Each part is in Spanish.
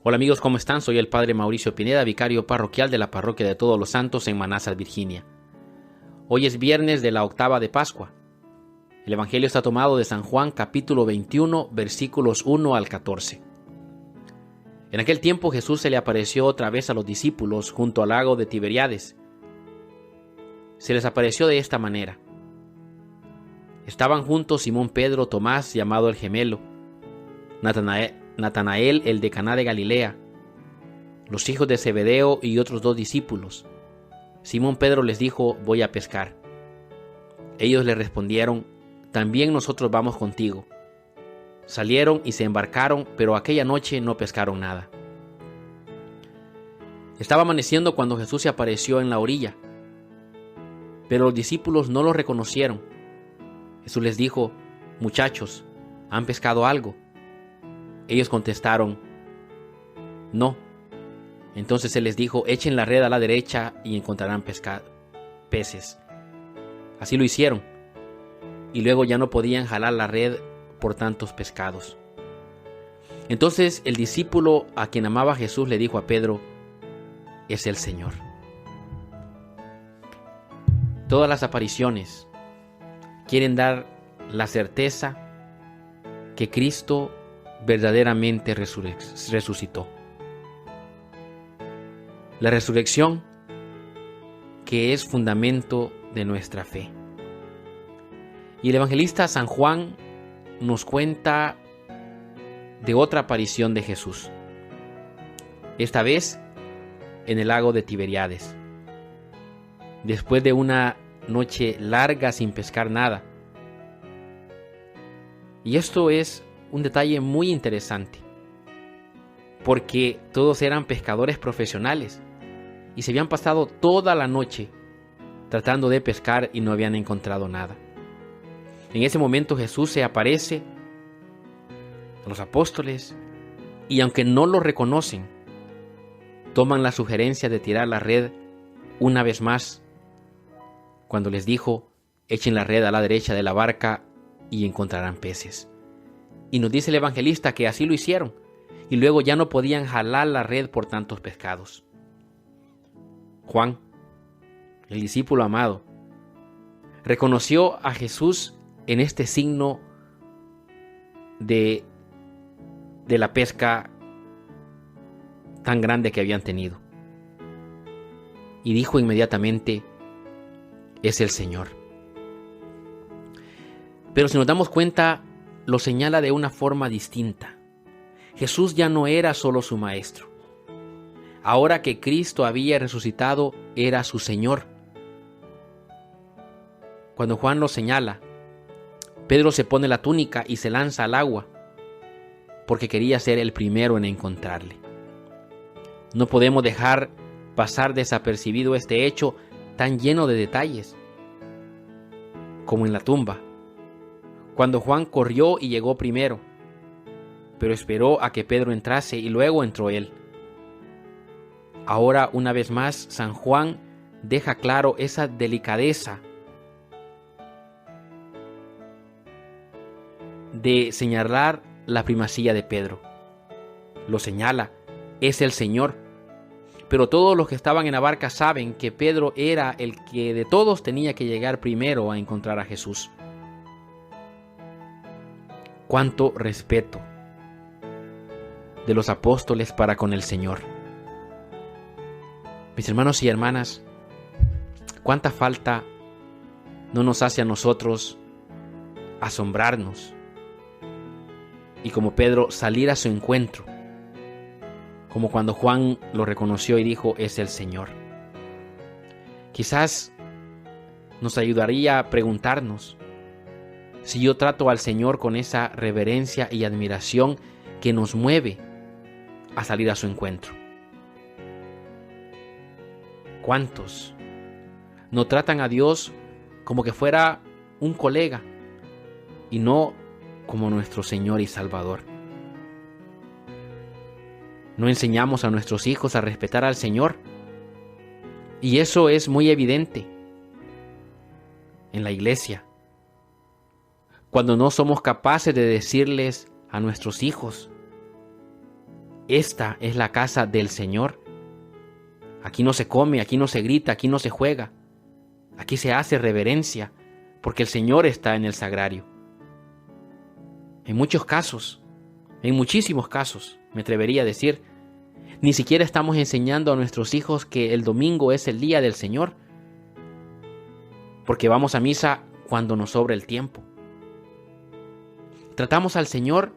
Hola amigos, ¿cómo están? Soy el Padre Mauricio Pineda, vicario parroquial de la Parroquia de Todos los Santos en Manassas, Virginia. Hoy es viernes de la octava de Pascua. El Evangelio está tomado de San Juan, capítulo 21, versículos 1 al 14. En aquel tiempo Jesús se le apareció otra vez a los discípulos junto al lago de Tiberíades. Se les apareció de esta manera. Estaban juntos Simón Pedro, Tomás, llamado el gemelo, Natanael, el de Caná de Galilea, los hijos de Zebedeo y otros 2 discípulos. Simón Pedro les dijo: voy a pescar. Ellos le respondieron: también nosotros vamos contigo. Salieron y se embarcaron, pero aquella noche no pescaron nada. Estaba amaneciendo cuando Jesús se apareció en la orilla, pero los discípulos no lo reconocieron. Jesús les dijo: muchachos, ¿han pescado algo? Ellos contestaron: no. Entonces Él les dijo: echen la red a la derecha y encontrarán peces. Así lo hicieron, y luego ya no podían jalar la red por tantos pescados. Entonces el discípulo a quien amaba Jesús le dijo a Pedro: es el Señor. Todas las apariciones quieren dar la certeza que Cristo verdaderamente resucitó. La resurrección, que es fundamento de nuestra fe. Y el evangelista San Juan nos cuenta de otra aparición de Jesús, esta vez en el lago de Tiberíades. Después de una noche larga sin pescar nada. Y esto es un detalle muy interesante, porque todos eran pescadores profesionales y se habían pasado toda la noche tratando de pescar y no habían encontrado nada. En ese momento Jesús se aparece a los apóstoles y, aunque no lo reconocen, toman la sugerencia de tirar la red una vez más, cuando les dijo: echen la red a la derecha de la barca y encontrarán peces. Y nos dice el evangelista que así lo hicieron, y luego ya no podían jalar la red por tantos pescados. Juan, el discípulo amado, reconoció a Jesús en este signo de la pesca tan grande que habían tenido. Y dijo inmediatamente: es el Señor. Pero si nos damos cuenta, lo señala de una forma distinta. Jesús ya no era solo su maestro. Ahora que Cristo había resucitado, era su Señor. Cuando Juan lo señala, Pedro se pone la túnica y se lanza al agua, porque quería ser el primero en encontrarle. No podemos dejar pasar desapercibido este hecho tan lleno de detalles, como en la tumba, cuando Juan corrió y llegó primero, pero esperó a que Pedro entrase y luego entró él. Ahora, una vez más, San Juan deja claro esa delicadeza de señalar la primacía de Pedro. Lo señala: es el Señor. Pero todos los que estaban en la barca saben que Pedro era el que de todos tenía que llegar primero a encontrar a Jesús. Cuánto respeto de los apóstoles para con el Señor. Mis hermanos y hermanas, cuánta falta no nos hace a nosotros asombrarnos y, como Pedro, salir a su encuentro, como cuando Juan lo reconoció y dijo: es el Señor. Quizás nos ayudaría a preguntarnos si yo trato al Señor con esa reverencia y admiración que nos mueve a salir a su encuentro. ¿Cuántos no tratan a Dios como que fuera un colega y no como nuestro Señor y Salvador? No enseñamos a nuestros hijos a respetar al Señor, y eso es muy evidente en la iglesia, cuando no somos capaces de decirles a nuestros hijos esta es la casa del Señor. Aquí no se come, aquí no se grita, aquí no se juega. Aquí se hace reverencia, porque el Señor está en el sagrario. En muchos casos, en muchísimos casos, me atrevería a decir, ni siquiera estamos enseñando a nuestros hijos que el domingo es el día del Señor, porque vamos a misa cuando nos sobra el tiempo. Tratamos al Señor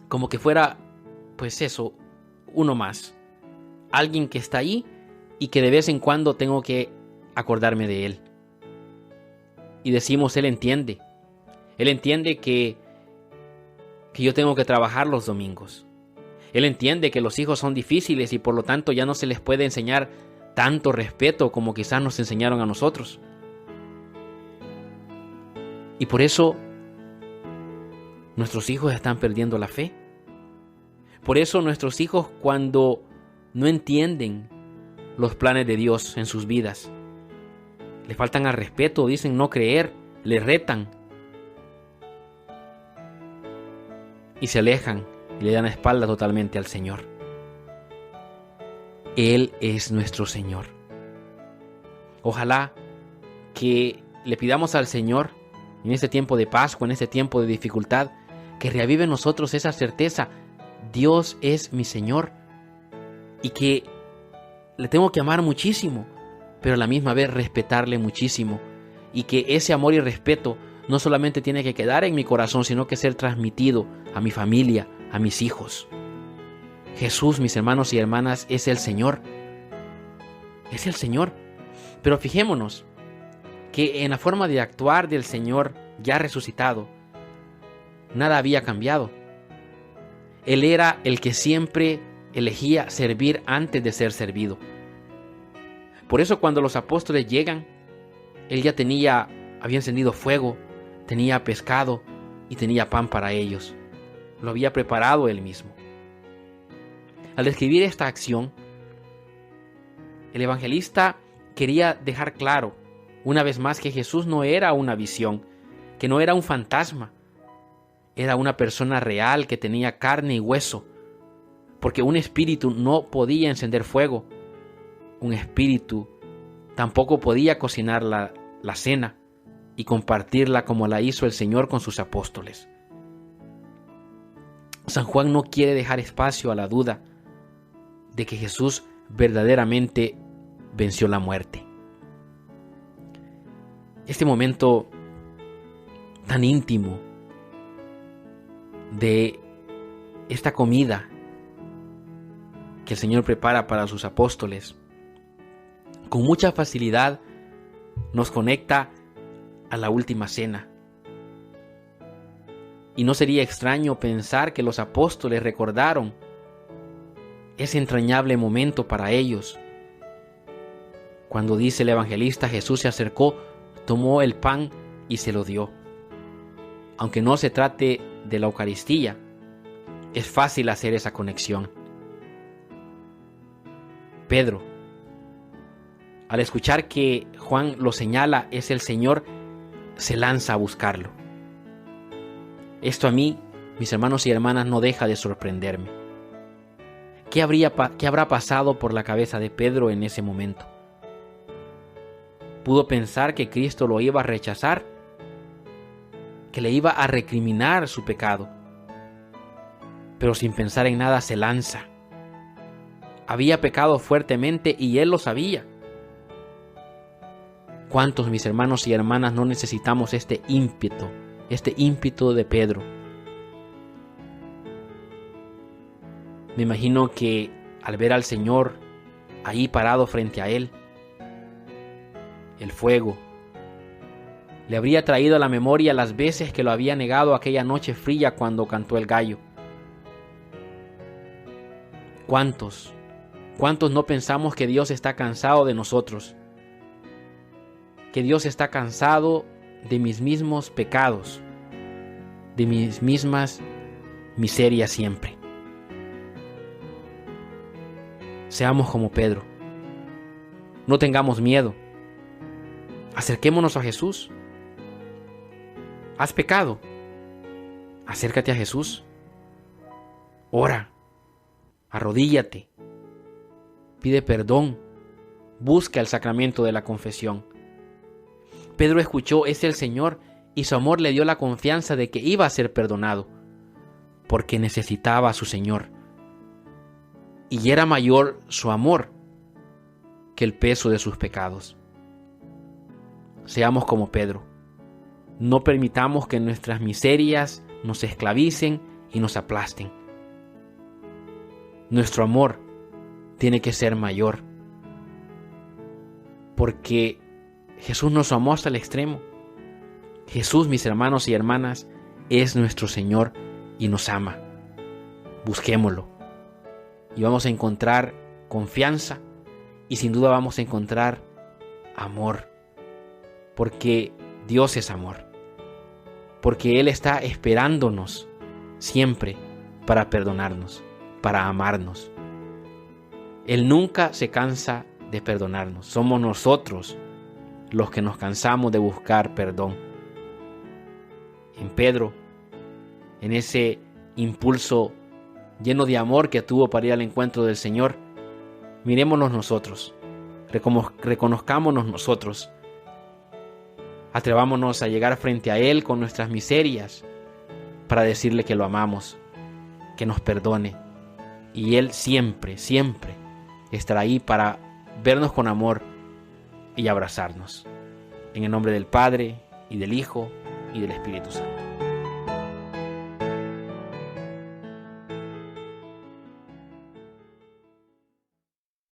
como que fuera, pues eso, uno más. Alguien que está ahí y que de vez en cuando tengo que acordarme de Él. Y decimos, Él entiende. Él entiende que yo tengo que trabajar los domingos. Él entiende que los hijos son difíciles y por lo tanto ya no se les puede enseñar tanto respeto como quizás nos enseñaron a nosotros. Y por eso nuestros hijos están perdiendo la fe. Por eso nuestros hijos, cuando no entienden los planes de Dios en sus vidas, le faltan al respeto, dicen no creer, le retan y se alejan y le dan la espalda totalmente al Señor. Él es nuestro Señor. Ojalá que le pidamos al Señor en este tiempo de Pascua, en este tiempo de dificultad, que reavive en nosotros esa certeza: Dios es mi Señor y que le tengo que amar muchísimo, pero a la misma vez respetarle muchísimo, y que ese amor y respeto no solamente tiene que quedar en mi corazón, sino que ser transmitido a mi familia, a mis hijos. Jesús, mis hermanos y hermanas, es el Señor. Es el Señor. Pero fijémonos que en la forma de actuar del Señor ya resucitado, nada había cambiado. Él era el que siempre elegía servir antes de ser servido. Por eso cuando los apóstoles llegan, Él ya había encendido fuego, tenía pescado y tenía pan para ellos. Lo había preparado Él mismo. Al describir esta acción, el evangelista quería dejar claro una vez más que Jesús no era una visión, que no era un fantasma, era una persona real que tenía carne y hueso, porque un espíritu no podía encender fuego, un espíritu tampoco podía cocinar la cena y compartirla como la hizo el Señor con sus apóstoles. San Juan no quiere dejar espacio a la duda de que Jesús verdaderamente venció la muerte. Este momento tan íntimo de esta comida que el Señor prepara para sus apóstoles, con mucha facilidad nos conecta a la última cena. Y no sería extraño pensar que los apóstoles recordaron ese entrañable momento para ellos. Cuando dice el evangelista, Jesús se acercó, tomó el pan y se lo dio. Aunque no se trate de la Eucaristía, es fácil hacer esa conexión. Pedro, al escuchar que Juan lo señala es el Señor, se lanza a buscarlo. Esto a mí, mis hermanos y hermanas, no deja de sorprenderme. ¿Qué habrá pasado por la cabeza de Pedro en ese momento? ¿Pudo pensar que Cristo lo iba a rechazar? ¿Que le iba a recriminar su pecado? Pero sin pensar en nada se lanza. Había pecado fuertemente y él lo sabía. ¿Cuántos, mis hermanos y hermanas, no necesitamos este ímpetu de Pedro? Me imagino que al ver al Señor ahí parado frente a él, el fuego le habría traído a la memoria las veces que lo había negado aquella noche fría cuando cantó el gallo. ¿Cuántos no pensamos que Dios está cansado de nosotros? Que Dios está cansado de mis mismos pecados, de mis mismas miserias siempre. Seamos como Pedro. No tengamos miedo. Acerquémonos a Jesús. ¿Has pecado? Acércate a Jesús. Ora. Arrodíllate, pide perdón, busca el sacramento de la confesión. Pedro escuchó: es el Señor, y su amor le dio la confianza de que iba a ser perdonado, porque necesitaba a su Señor. Y era mayor su amor que el peso de sus pecados. Seamos como Pedro. No permitamos que nuestras miserias nos esclavicen y nos aplasten. Nuestro amor tiene que ser mayor, porque Jesús nos amó hasta el extremo. Jesús, mis hermanos y hermanas, es nuestro Señor y nos ama. Busquémoslo y vamos a encontrar confianza y sin duda vamos a encontrar amor, porque Dios es amor, porque Él está esperándonos siempre para perdonarnos, para amarnos. Él nunca se cansa de perdonarnos. Somos nosotros los que nos cansamos de buscar perdón. En Pedro, en ese impulso lleno de amor que tuvo para ir al encuentro del Señor, mirémonos nosotros, reconozcámonos nosotros, atrevámonos a llegar frente a Él con nuestras miserias para decirle que lo amamos, que nos perdone, y Él siempre, siempre estará ahí para vernos con amor y abrazarnos. En el nombre del Padre, y del Hijo, y del Espíritu Santo.